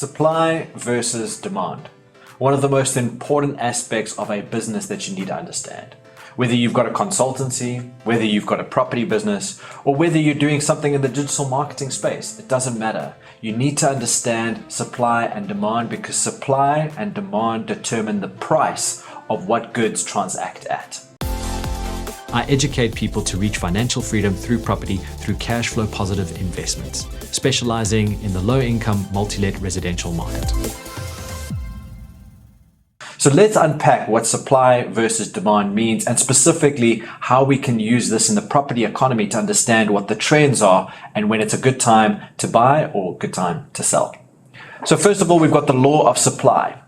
Supply versus demand. One of the most important aspects of a business that you need to understand. Whether you've got a consultancy, whether you've got a property business, or whether you're doing something in the digital marketing space, it doesn't matter. You need to understand supply and demand because supply and demand determine the price of what goods transact at. I educate people to reach financial freedom through property through cash flow positive investments, specializing in the low income multi-let residential market. So let's unpack what supply versus demand means and specifically how we can use this in the property economy to understand what the trends are and when it's a good time to buy or good time to sell. So first of all, we've got the law of supply,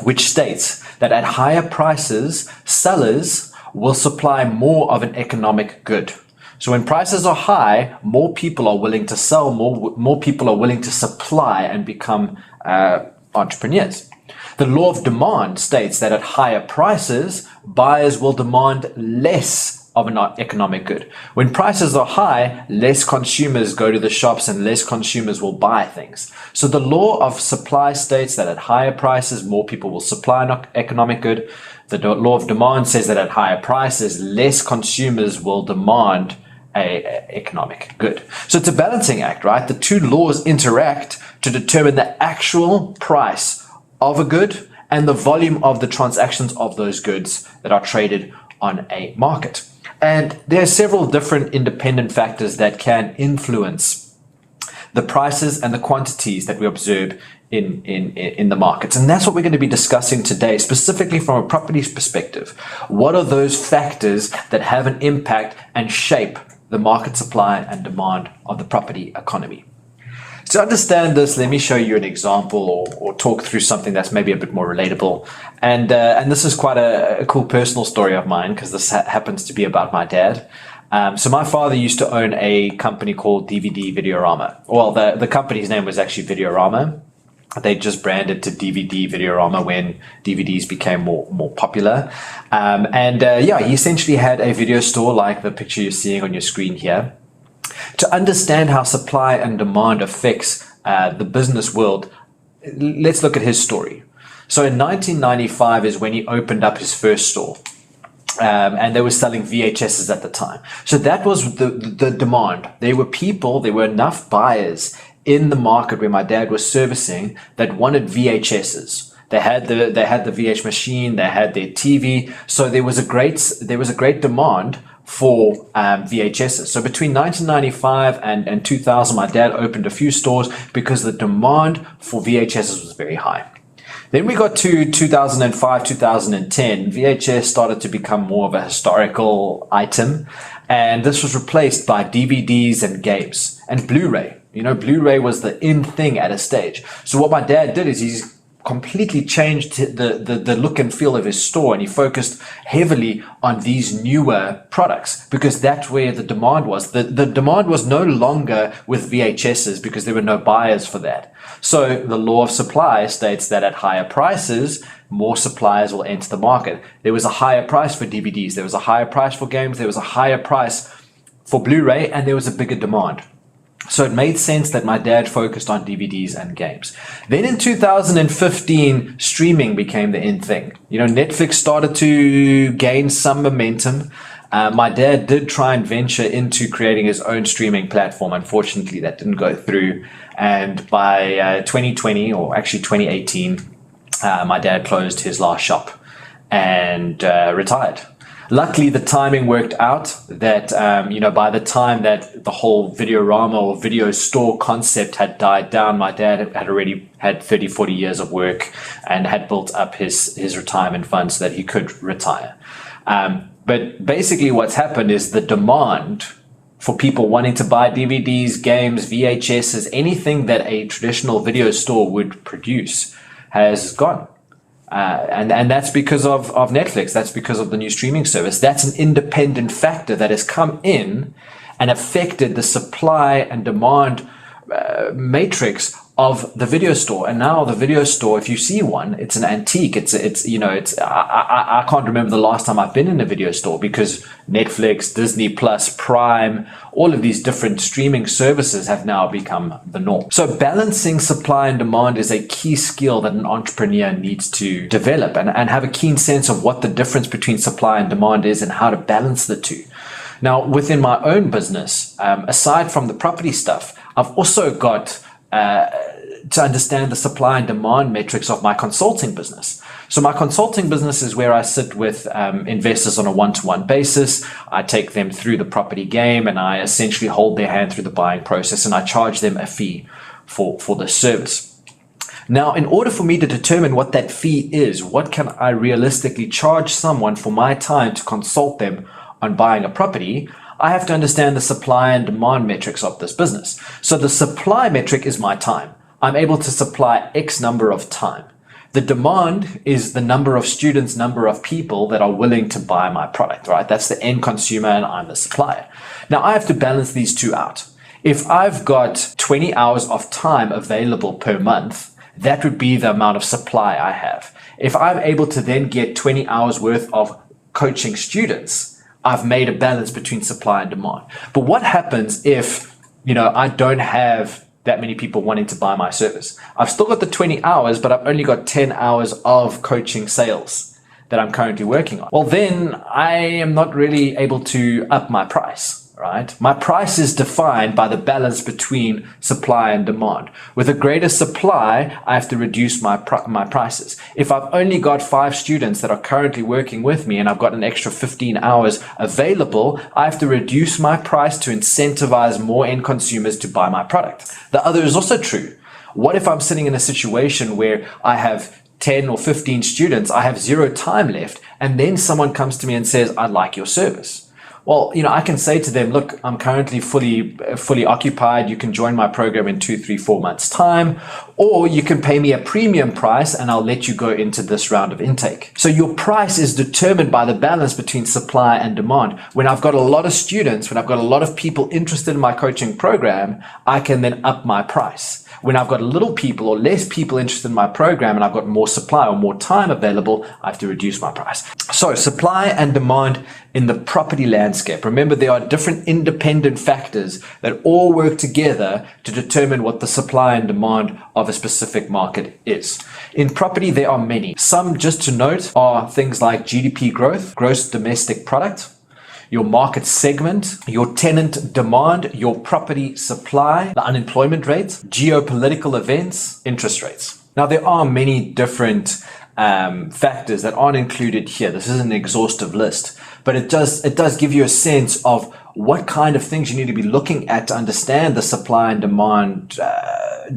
which states that at higher prices, sellers will supply more of an economic good. So when prices are high, more people are willing to sell, more people are willing to supply and become entrepreneurs. The law of demand states that at higher prices, buyers will demand less of an economic good. When prices are high, less consumers go to the shops and less consumers will buy things. So the law of supply states that at higher prices, more people will supply an economic good. The law of demand says that at higher prices, less consumers will demand an economic good. So it's a balancing act, right? The two laws interact to determine the actual price of a good and the volume of the transactions of those goods that are traded on a market. And there are several different independent factors that can influence the prices and the quantities that we observe in the markets. And that's what we're going to be discussing today, specifically from a properties perspective. What are those factors that have an impact and shape the market supply and demand of the property economy? To understand this, let me show you an example or talk through something that's maybe a bit more relatable. And this is quite a cool personal story of mine because this happens to be about my dad. So my father used to own a company called DVD Videorama. Well, the company's name was actually Videorama. They just branded to DVD Videorama when DVDs became more popular. He essentially had a video store like the picture you're seeing on your screen here. To understand how supply and demand affects the business world, let's look at his story. So in 1995 is when he opened up his first store. And they were selling VHSs at the time. So that was the demand. There were enough buyers in the market where my dad was servicing that wanted VHSs. They had the VH machine, they had their TV. So there was a great demand for VHSs. So between 1995 and 2000, my dad opened a few stores because the demand for VHSs was very high. Then we got to 2005, 2010. VHS started to become more of a historical item, and this was replaced by DVDs and games and Blu-ray. You know, Blu-ray was the in thing at a stage. So what my dad did is he's completely changed the look and feel of his store, and he focused heavily on these newer products because that's where the demand was. The demand was no longer with VHSs because there were no buyers for that. So the law of supply states that at higher prices, more suppliers will enter the market. There was a higher price for DVDs, there was a higher price for games, there was a higher price for Blu-ray, and there was a bigger demand. So it made sense that my dad focused on DVDs and games. Then in 2015, streaming became the in thing. You know, Netflix started to gain some momentum. My dad did try and venture into creating his own streaming platform. Unfortunately, that didn't go through. And by 2020, or actually 2018, my dad closed his last shop and retired. Luckily, the timing worked out that, by the time that the whole Videorama or video store concept had died down, my dad had already had 30, 40 years of work and had built up his retirement fund so that he could retire. But basically what's happened is the demand for people wanting to buy DVDs, games, VHSs, anything that a traditional video store would produce has gone. And that's because of Netflix. That's because of the new streaming service. That's an independent factor that has come in and affected the supply and demand matrix of the video store. And now the video store, if you see one, it's an antique. I can't remember the last time I've been in a video store, because Netflix, Disney Plus, Prime, all of these different streaming services have now become the norm. So balancing supply and demand is a key skill that an entrepreneur needs to develop, and have a keen sense of what the difference between supply and demand is and how to balance the two. Now, within my own business, aside from the property stuff, I've also got to understand the supply and demand metrics of my consulting business. So my consulting business is where I sit with investors on a one-to-one basis. I take them through the property game, and I essentially hold their hand through the buying process, and I charge them a fee for the service. Now, in order for me to determine what that fee is, what can I realistically charge someone for my time to consult them on buying a property, I have to understand the supply and demand metrics of this business. So the supply metric is my time. I'm able to supply X number of time. The demand is the number of students, number of people that are willing to buy my product, right? That's the end consumer, and I'm the supplier. Now I have to balance these two out. If I've got 20 hours of time available per month, that would be the amount of supply I have. If I'm able to then get 20 hours worth of coaching students, I've made a balance between supply and demand. But what happens if, I don't have that many people wanting to buy my service? I've still got the 20 hours, but I've only got 10 hours of coaching sales that I'm currently working on. Well, then I am not really able to up my price, right? My price is defined by the balance between supply and demand. With a greater supply, I have to reduce my prices. If I've only got 5 students that are currently working with me and I've got an extra 15 hours available, I have to reduce my price to incentivize more end consumers to buy my product. The other is also true. What if I'm sitting in a situation where I have 10 or 15 students, I have 0 time left, and then someone comes to me and says, "I'd like your service"? Well, I can say to them, "Look, I'm currently fully occupied. You can join my program in 2, 3, 4 months time, or you can pay me a premium price and I'll let you go into this round of intake." So your price is determined by the balance between supply and demand. When I've got a lot of students, when I've got a lot of people interested in my coaching program, I can then up my price. When I've got little people or less people interested in my program and I've got more supply or more time available, I have to reduce my price. So supply and demand in the property landscape. Remember, there are different independent factors that all work together to determine what the supply and demand of a specific market is. In property, there are many. Some, just to note, are things like GDP growth, gross domestic product, your market segment, your tenant demand, your property supply, the unemployment rate, geopolitical events, interest rates. Now, there are many different factors that aren't included here. This is an exhaustive list, but it does give you a sense of what kind of things you need to be looking at to understand the supply and demand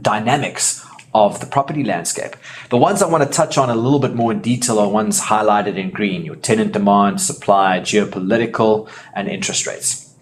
dynamics of the property landscape. The ones I want to touch on a little bit more in detail are ones highlighted in green: your tenant demand, supply, geopolitical, and interest rates.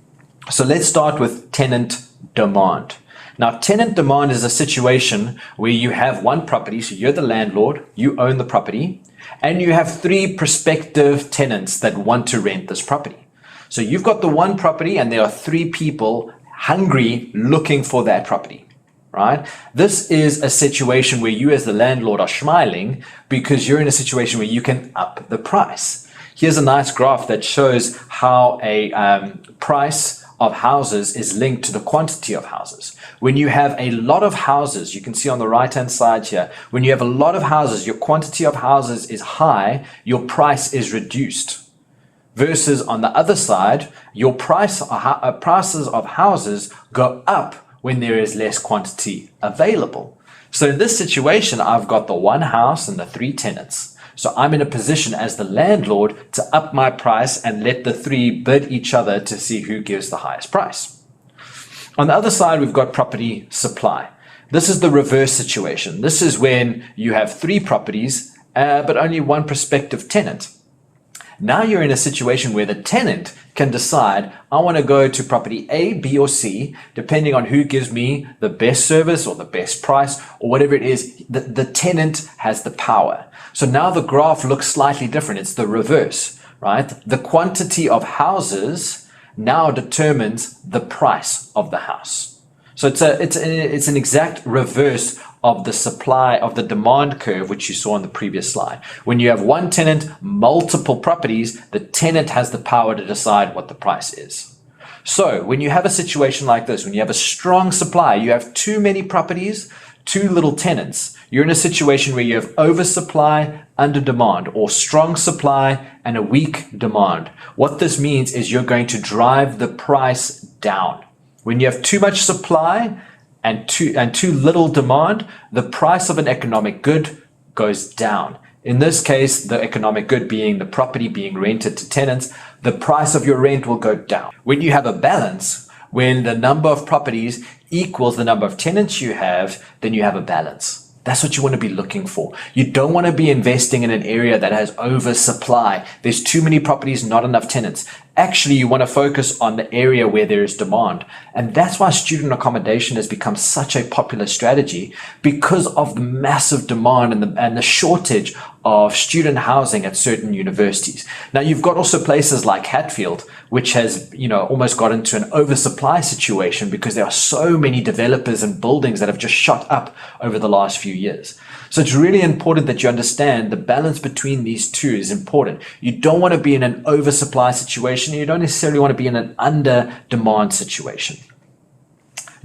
So let's start with tenant demand. Now, tenant demand is a situation where you have one property, so you're the landlord, you own the property, and you have 3 prospective tenants that want to rent this property. So you've got the one property and there are 3 people hungry looking for that property. Right? This is a situation where you as the landlord are smiling because you're in a situation where you can up the price. Here's a nice graph that shows how a price of houses is linked to the quantity of houses. When you have a lot of houses, you can see on the right hand side here, when you have a lot of houses, your quantity of houses is high, your price is reduced. Versus on the other side, your prices of houses go up when there is less quantity available. So in this situation, I've got the one house and the 3 tenants. So I'm in a position as the landlord to up my price and let the 3 bid each other to see who gives the highest price. On the other side, we've got property supply. This is the reverse situation. This is when you have 3 properties, but only one prospective tenant. Now you're in a situation where the tenant can decide, I want to go to property A, B, or C, depending on who gives me the best service or the best price or whatever it is. The tenant has the power. So now the graph looks slightly different. It's the reverse, right? The quantity of houses now determines the price of the house. So it's an exact reverse of the supply of the demand curve, which you saw on the previous slide. When you have one tenant, multiple properties, the tenant has the power to decide what the price is. So when you have a situation like this, when you have a strong supply, you have too many properties, too little tenants, you're in a situation where you have oversupply, under demand, or strong supply and a weak demand. What this means is you're going to drive the price down. When you have too much supply and too little demand, the price of an economic good goes down. In this case, the economic good being the property being rented to tenants, the price of your rent will go down. When you have a balance, when the number of properties equals the number of tenants you have, then you have a balance. That's what you want to be looking for. You don't want to be investing in an area that has oversupply. There's too many properties, not enough tenants. Actually, you want to focus on the area where there is demand. And that's why student accommodation has become such a popular strategy, because of the massive demand and the shortage of student housing at certain universities. Now, you've got also places like Hatfield, which has, almost got into an oversupply situation because there are so many developers and buildings that have just shot up over the last few years. So it's really important that you understand the balance between these two is important. You don't want to be in an oversupply situation. You don't necessarily want to be in an under demand situation.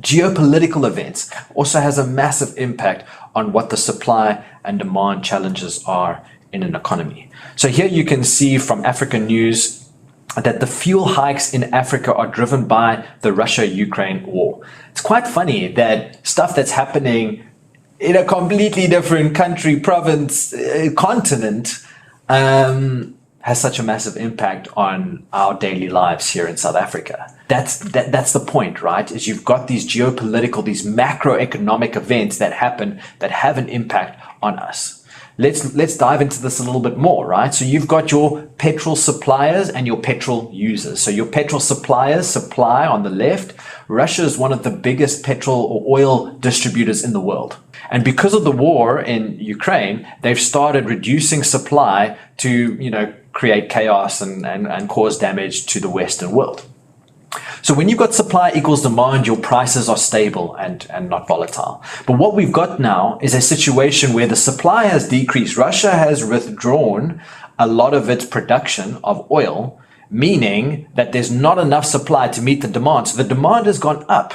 Geopolitical events also has a massive impact on what the supply and demand challenges are in an economy. So here you can see from African News that the fuel hikes in Africa are driven by the Russia-Ukraine war. It's quite funny that stuff that's happening in a completely different country, province, continent, has such a massive impact on our daily lives here in South Africa. That's the point, right? Is you've got these geopolitical, these macroeconomic events that happen that have an impact on us. Let's dive into this a little bit more, right? So you've got your petrol suppliers and your petrol users. So your petrol suppliers supply on the left. Russia is one of the biggest petrol or oil distributors in the world. And because of the war in Ukraine, they've started reducing supply to, create chaos and cause damage to the Western world. So when you've got supply equals demand, your prices are stable and not volatile. But what we've got now is a situation where the supply has decreased. Russia has withdrawn a lot of its production of oil, meaning that there's not enough supply to meet the demand. So the demand has gone up.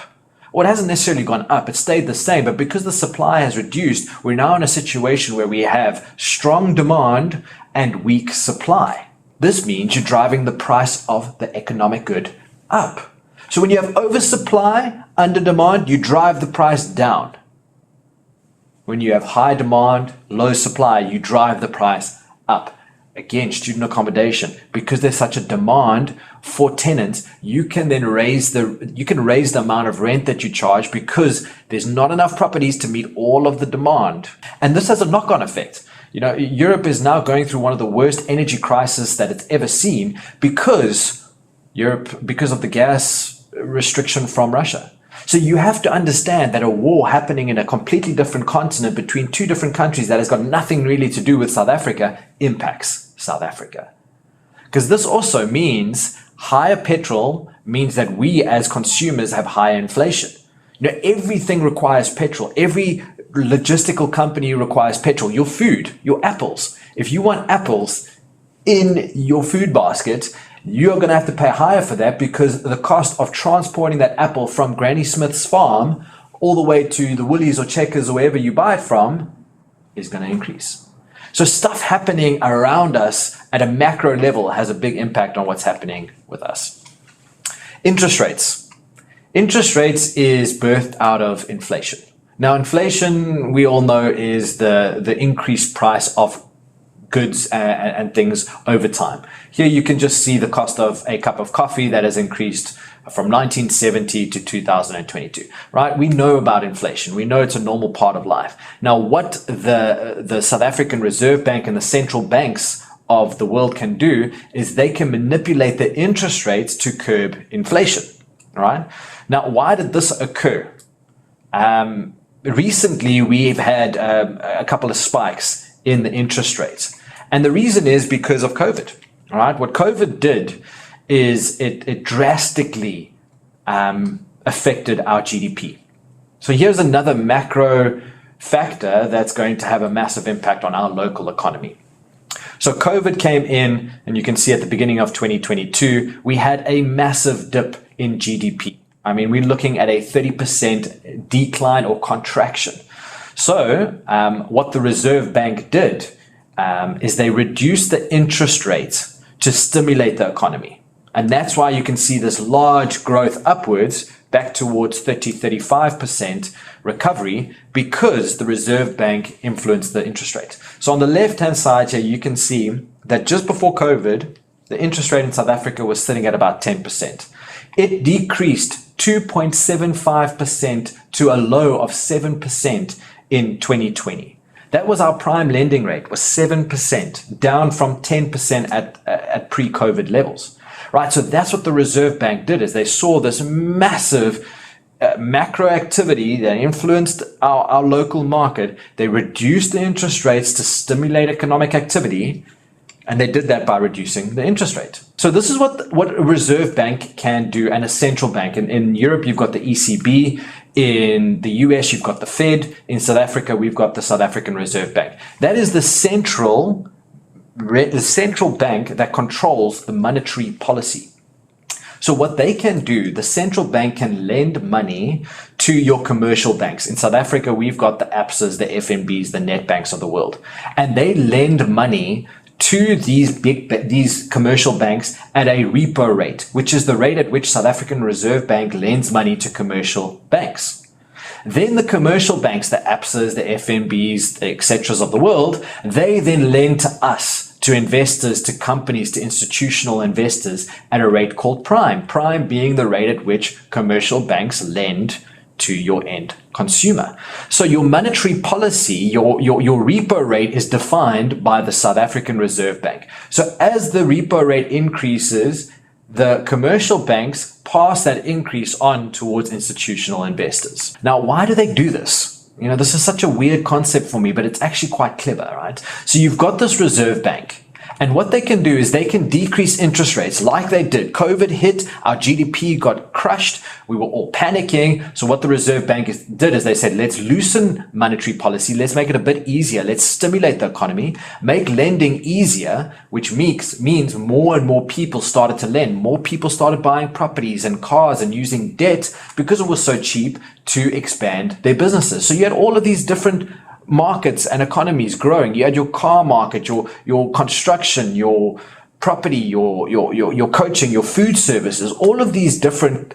Well, it hasn't necessarily gone up. It stayed the same. But because the supply has reduced, we're now in a situation where we have strong demand and weak supply. This means you're driving the price of the economic good up. So when you have oversupply, under demand, you drive the price down. When you have high demand, low supply, you drive the price up. Again, student accommodation, because there's such a demand for tenants, you can then raise the amount of rent that you charge because there's not enough properties to meet all of the demand. And this has a knock-on effect. Europe is now going through one of the worst energy crises that it's ever seen because of the gas restriction from Russia. So you have to understand that a war happening in a completely different continent between two different countries that has got nothing really to do with South Africa impacts South Africa. Because this also means higher petrol means that we as consumers have higher inflation. Everything requires petrol. Every logistical company requires petrol. Your food, your apples. If you want apples in your food basket, you're going to have to pay higher for that because the cost of transporting that apple from Granny Smith's farm all the way to the Woolies or Checkers or wherever you buy it from is going to increase. So stuff happening around us at a macro level has a big impact on what's happening with us. Interest rates. Interest rates is birthed out of inflation. Now, inflation, we all know, is the increased price of goods and things over time. Here you can just see the cost of a cup of coffee that has increased from 1970 to 2022, right? We know about inflation. We know it's a normal part of life. Now, what the South African Reserve Bank and the central banks of the world can do is they can manipulate the interest rates to curb inflation, right? Now, why did this occur? Recently, we've had a couple of spikes in the interest rates. And the reason is because of COVID, all right? What COVID did is it drastically affected our GDP. So here's another macro factor that's going to have a massive impact on our local economy. So COVID came in, and you can see at the beginning of 2022, we had a massive dip in GDP. I mean, we're looking at a 30% decline or contraction. So what the Reserve Bank did is they reduced the interest rates to stimulate the economy. And that's why you can see this large growth upwards back towards 35% recovery, because the Reserve Bank influenced the interest rate. So on the left-hand side here, you can see that just before COVID, the interest rate in South Africa was sitting at about 10%. It decreased 2.75% to a low of 7% in 2020. That was our prime lending rate, was 7%, down from 10% at pre-COVID levels. Right, so that's what the Reserve Bank did, is they saw this massive macro activity that influenced our local market. They reduced the interest rates to stimulate economic activity, and they did that by reducing the interest rate. So this is what a Reserve Bank can do, and a central bank. In Europe, you've got the ECB. In the US, you've got the Fed. In South Africa, we've got the South African Reserve Bank. That is the central bank that controls the monetary policy. So what they can do, the central bank can lend money to your commercial banks. In South Africa, we've got the ABSAs, the FNBs, the net banks of the world. And they lend money to these commercial banks at a repo rate, which is the rate at which South African Reserve Bank lends money to commercial banks. Then the commercial banks, the ABSAs, the FNBs, the etc. of the world, they then lend to us, to investors, to companies, to institutional investors at a rate called prime. Prime being the rate at which commercial banks lend to your end consumer. So your monetary policy, your repo rate is defined by the South African Reserve Bank. So as the repo rate increases, the commercial banks pass that increase on towards institutional investors. Now, why do they do this? You know, this is such a weird concept for me, but it's actually quite clever, right? So you've got this Reserve Bank, and what they can do is they can decrease interest rates like they did. COVID hit, our GDP got crushed, we were all panicking. So what the Reserve Bank did is they said, let's loosen monetary policy, let's make it a bit easier, let's stimulate the economy, make lending easier, which means more and more people started to lend. More people started buying properties and cars and using debt because it was so cheap to expand their businesses. So you had all of these different markets and economies growing. You had your car market, your construction, your property, your coaching, your food services. All of these different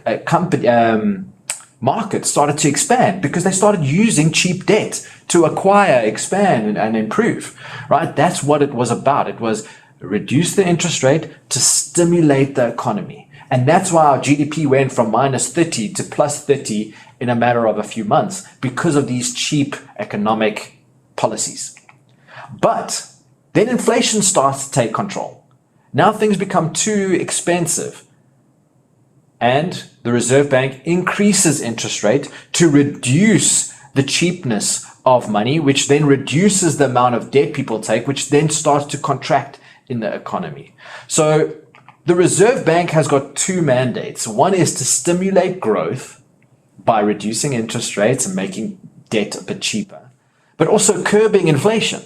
markets started to expand because they started using cheap debt to acquire, expand, and improve. Right? That's what it was about. It was reduce the interest rate to stimulate the economy. And that's why our GDP went from minus 30 to plus 30 in a matter of a few months, because of these cheap economic policies. But then inflation starts to take control. Now things become too expensive, and the Reserve Bank increases interest rate to reduce the cheapness of money, which then reduces the amount of debt people take, which then starts to contract in the economy. So the Reserve Bank has got two mandates. One is to stimulate growth by reducing interest rates and making debt a bit cheaper, but also curbing inflation,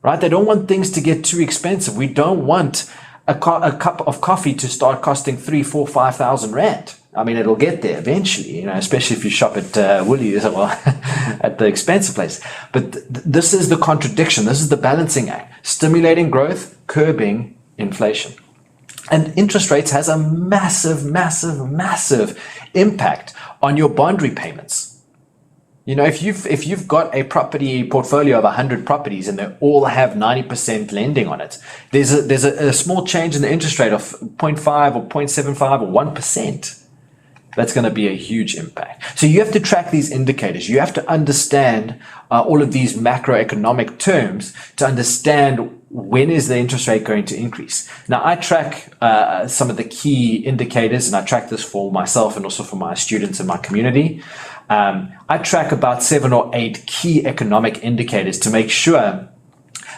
right? They don't want things to get too expensive. We don't want a cup of coffee to start costing 3, 4, 5,000 rand. I mean, it'll get there eventually, you know, especially if you shop at Woolies or at the expensive place. But this is the contradiction. This is the balancing act: stimulating growth, curbing inflation. And interest rates has a massive, massive, massive impact on your bond repayments. You know, if you've got a property portfolio of 100 properties and they all have 90% lending on it, there's a small change in the interest rate of 0.5 or 0.75 or 1%. That's going to be a huge impact. So you have to track these indicators. You have to understand all of these macroeconomic terms to understand when is the interest rate going to increase. Now, I track some of the key indicators, and I track this for myself and also for my students in my community. I track about 7 or 8 key economic indicators to make sure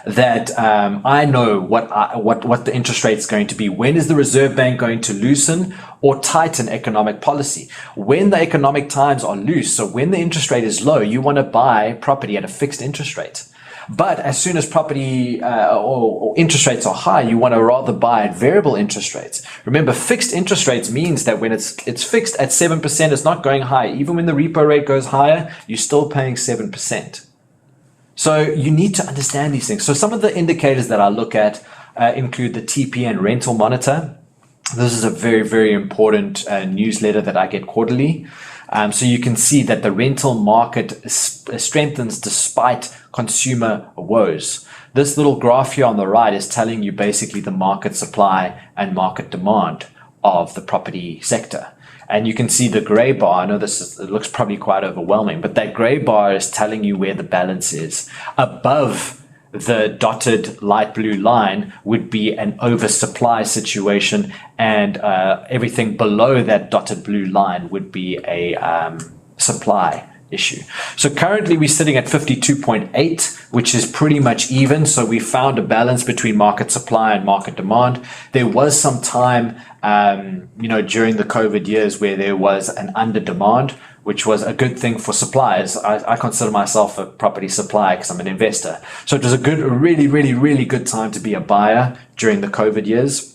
that I know what the interest rate is going to be. When is the Reserve Bank going to loosen or tighten economic policy? When the economic times are loose, so when the interest rate is low, you want to buy property at a fixed interest rate. But as soon as property or interest rates are high, you want to rather buy at variable interest rates. Remember, fixed interest rates means that when it's fixed at 7%, it's not going high. Even when the repo rate goes higher, you're still paying 7%. So you need to understand these things. So some of the indicators that I look at include the TPN rental monitor. This is a very, very important newsletter that I get quarterly. So you can see that the rental market strengthens despite consumer woes. This little graph here on the right is telling you basically the market supply and market demand of the property sector. And you can see the gray bar. I know it looks probably quite overwhelming, but that gray bar is telling you where the balance is. Above the dotted light blue line would be an oversupply situation, and everything below that dotted blue line would be a supply issue. So currently we're sitting at 52.8, which is pretty much even. So we found a balance between market supply and market demand. There was some time, during the COVID years where there was an under demand, which was a good thing for suppliers. I consider myself a property supplier because I'm an investor. So it was a really, really, really good time to be a buyer during the COVID years.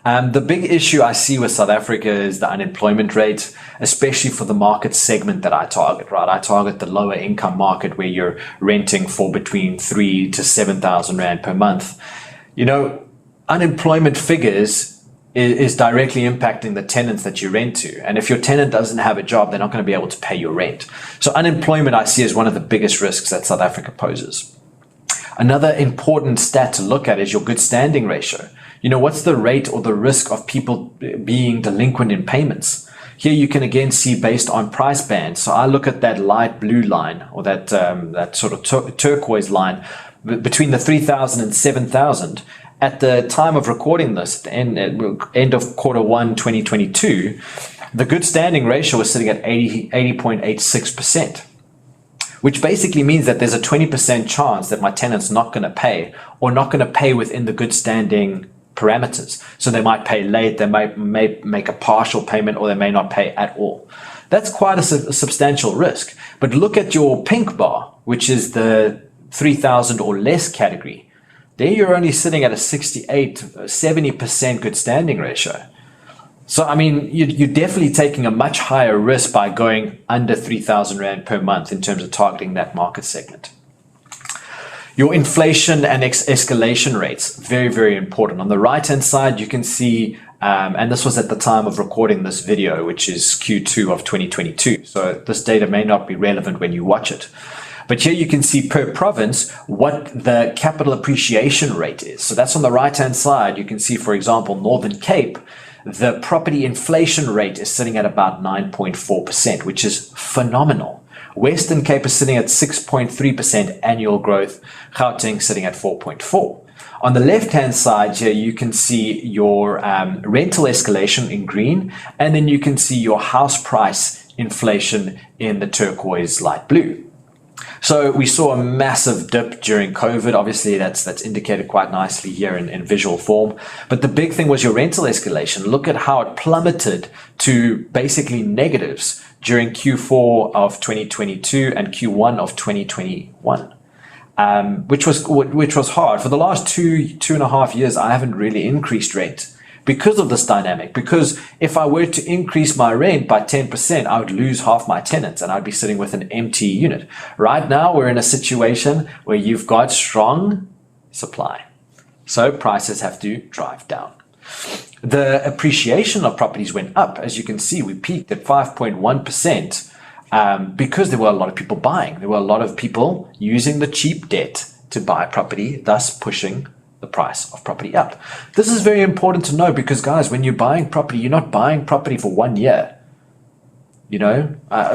The big issue I see with South Africa is the unemployment rate, especially for the market segment that I target, right? I target the lower income market where you're renting for between 3,000 to 7,000 Rand per month. Unemployment figures is directly impacting the tenants that you rent to. And if your tenant doesn't have a job, they're not going to be able to pay your rent. So unemployment I see as one of the biggest risks that South Africa poses. Another important stat to look at is your good standing ratio. What's the rate or the risk of people being delinquent in payments? Here you can again see based on price bands. So I look at that light blue line, or that sort of turquoise line between the 3,000 and 7,000. At the time of recording this, at the end of quarter 1, 2022, the good standing ratio was sitting at 80.86%, which basically means that there's a 20% chance that my tenant's not going to pay, or not going to pay within the good standing parameters. So they might pay late, they may make a partial payment, or they may not pay at all. That's quite a substantial risk. But look at your pink bar, which is the 3,000 or less category. There you're only sitting at a 70% good standing ratio. So, you're definitely taking a much higher risk by going under 3,000 Rand per month in terms of targeting that market segment. Your inflation and escalation rates, very, very important. On the right-hand side, you can see, and this was at the time of recording this video, which is Q2 of 2022. So this data may not be relevant when you watch it. But here you can see per province what the capital appreciation rate is. So that's on the right-hand side. You can see, for example, Northern Cape, the property inflation rate is sitting at about 9.4%, which is phenomenal. Western Cape is sitting at 6.3% annual growth. Gauteng sitting at 4.4%. On the left-hand side here, you can see your rental escalation in green, and then you can see your house price inflation in the turquoise light blue. So we saw a massive dip during COVID. Obviously, that's indicated quite nicely here in visual form. But the big thing was your rental escalation. Look at how it plummeted to basically negatives during Q4 of 2022 and Q1 of 2021, which was hard. For the last two and a half years, I haven't really increased rent because of this dynamic. Because if I were to increase my rent by 10%, I would lose half my tenants and I'd be sitting with an empty unit. Right now, we're in a situation where you've got strong supply. So prices have to drive down. The appreciation of properties went up. As you can see, we peaked at 5.1% because there were a lot of people buying. There were a lot of people using the cheap debt to buy property, thus pushing the price of property up. This is very important to know because, guys, when you're buying property, you're not buying property for 1 year.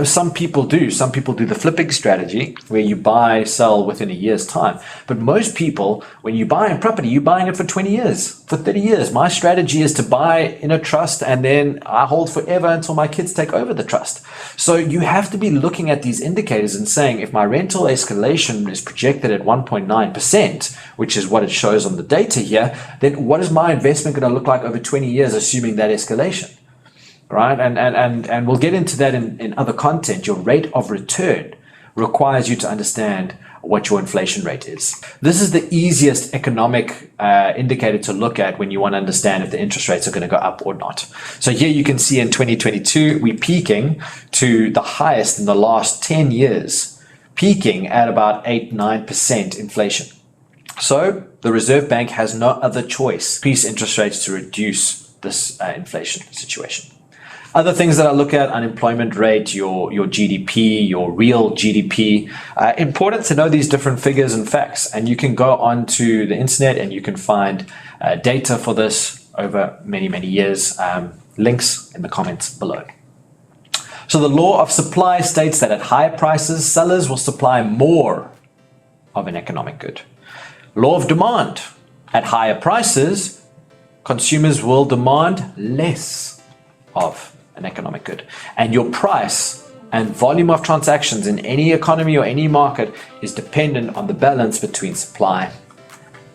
Some people do. Some people do the flipping strategy where you buy, sell within a year's time. But most people, when you buy a property, you're buying it for 20 years, for 30 years. My strategy is to buy in a trust and then I hold forever until my kids take over the trust. So you have to be looking at these indicators and saying, if my rental escalation is projected at 1.9%, which is what it shows on the data here, then what is my investment going to look like over 20 years, assuming that escalation? Right? And we'll get into that in other content. Your rate of return requires you to understand what your inflation rate is. This is the easiest economic indicator to look at when you want to understand if the interest rates are going to go up or not. So here you can see in 2022, we're peaking to the highest in the last 10 years, peaking at about 8-9% inflation. So the Reserve Bank has no other choice, increase interest rates to reduce this inflation situation. Other things that I look at, unemployment rate, your GDP, your real GDP. Important to know these different figures and facts. And you can go onto the internet and you can find data for this over many, many years. Links in the comments below. So the law of supply states that at higher prices, sellers will supply more of an economic good. Law of demand. At higher prices, consumers will demand less of an economic good. And your price and volume of transactions in any economy or any market is dependent on the balance between supply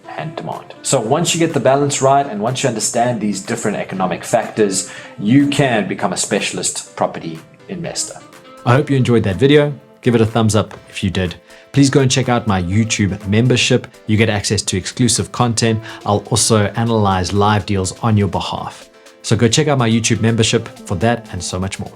and demand. So once you get the balance right and once you understand these different economic factors, you can become a specialist property investor. I hope you enjoyed that video. Give it a thumbs up if you did. Please go and check out my YouTube membership. You get access to exclusive content. I'll also analyze live deals on your behalf. So go check out my YouTube membership for that and so much more.